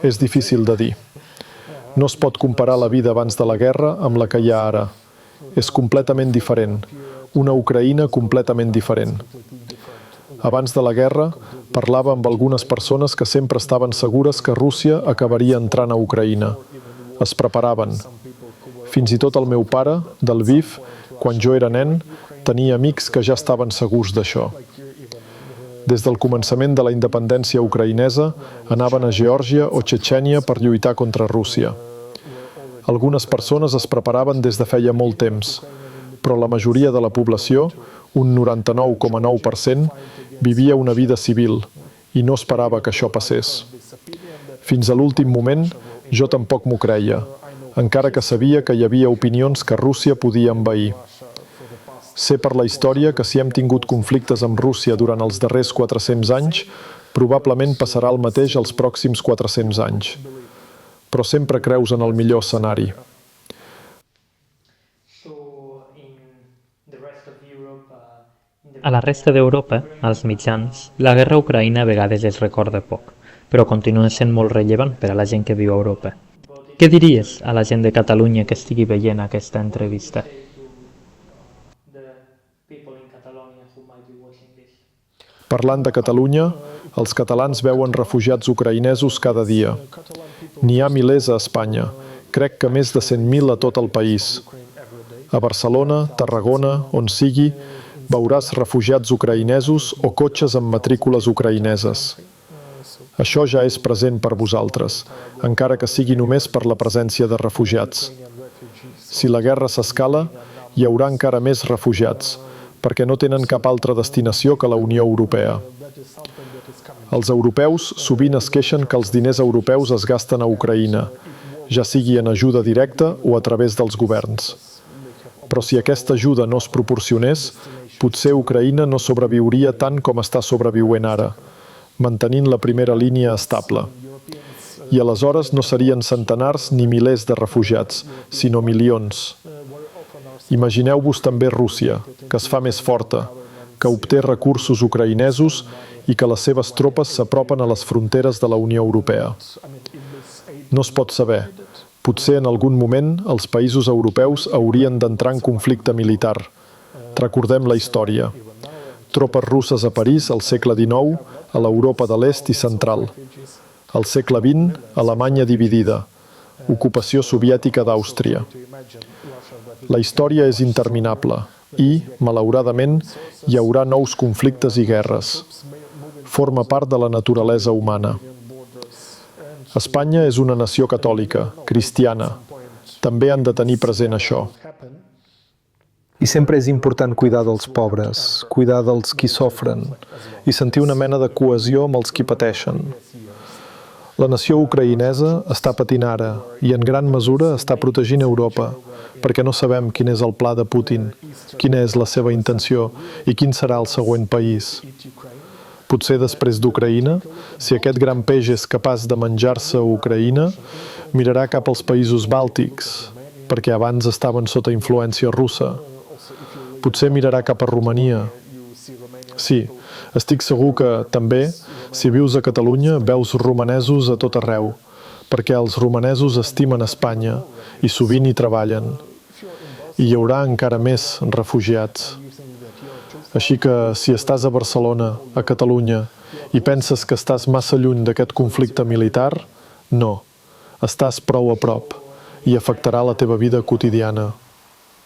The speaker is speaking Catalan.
És difícil de dir. No es pot comparar la vida abans de la guerra amb la que hi ha ara. És completament diferent. Una Ucraïna completament diferent. Abans de la guerra, parlava amb algunes persones que sempre estaven segures que Rússia acabaria entrant a Ucraïna. Es preparaven. Fins i tot el meu pare, de Lviv, quan jo era nen, tenia amics que ja estaven segurs d'això. Des del començament de la independència ucraïnesa, anaven a Geòrgia o Txetxènia per lluitar contra Rússia. Algunes persones es preparaven des de feia molt temps, però la majoria de la població, un 99,9%, vivia una vida civil i no esperava que això passés. Fins a l'últim moment, jo tampoc m'ho creia, encara que sabia que hi havia opinions que Rússia podia envair. Sé per la història que si hem tingut conflictes amb Rússia durant els darrers 400 anys, probablement passarà el mateix els pròxims 400 anys. Però sempre creus en el millor escenari. A la resta d'Europa, als mitjans, la guerra a Ucraïna a vegades es recorda poc, però continua sent molt rellevant per a la gent que viu a Europa. Què diries a la gent de Catalunya que estigui veient aquesta entrevista? Parlant de Catalunya, els catalans veuen refugiats ucraïnesos cada dia. N'hi ha milers a Espanya, crec que més de 100.000 a tot el país. A Barcelona, Tarragona, on sigui, veuràs refugiats ucraïnesos o cotxes amb matrícules ucraïneses. Això ja és present per vosaltres, encara que sigui només per la presència de refugiats. Si la guerra s'escala, hi haurà encara més refugiats, perquè no tenen cap altra destinació que la Unió Europea. Els europeus sovint es queixen que els diners europeus es gasten a Ucraïna, ja sigui en ajuda directa o a través dels governs. Però si aquesta ajuda no es proporcionés, potser Ucraïna no sobreviuria tant com està sobrevivint ara, mantenint la primera línia estable. I aleshores no serien centenars ni milers de refugiats, sinó milions. Imagineu-vos també Rússia, que es fa més forta, que obté recursos ucraïnesos i que les seves tropes s'apropen a les fronteres de la Unió Europea. No es pot saber. Potser en algun moment els països europeus haurien d'entrar en conflicte militar. Recordem la història. Tropes russes a París al segle XIX, a l'Europa de l'Est i Central. Al segle XX, Alemanya dividida. Ocupació soviètica d'Àustria. La història és interminable i, malauradament, hi haurà nous conflictes i guerres. Forma part de la naturalesa humana. Espanya és una nació catòlica, cristiana. També han de tenir present això. I sempre és important cuidar dels pobres, cuidar dels qui sofren i sentir una mena de cohesió amb els qui pateixen. La nació ucraïnesa està patint ara i en gran mesura està protegint Europa, perquè no sabem quin és el pla de Putin, quina és la seva intenció i quin serà el següent país. Potser després d'Ucraïna, si aquest gran peix és capaç de menjar-se a Ucraïna, mirarà cap als països bàltics, perquè abans estaven sota influència russa. Potser mirarà cap a Romania. Sí, estic segur que, també, si vius a Catalunya, veus romanesos a tot arreu, perquè els romanesos estimen Espanya i sovint hi treballen. I hi haurà encara més refugiats. Així que, si estàs a Barcelona, a Catalunya, i penses que estàs massa lluny d'aquest conflicte militar, no. Estàs prou a prop i afectarà la teva vida quotidiana.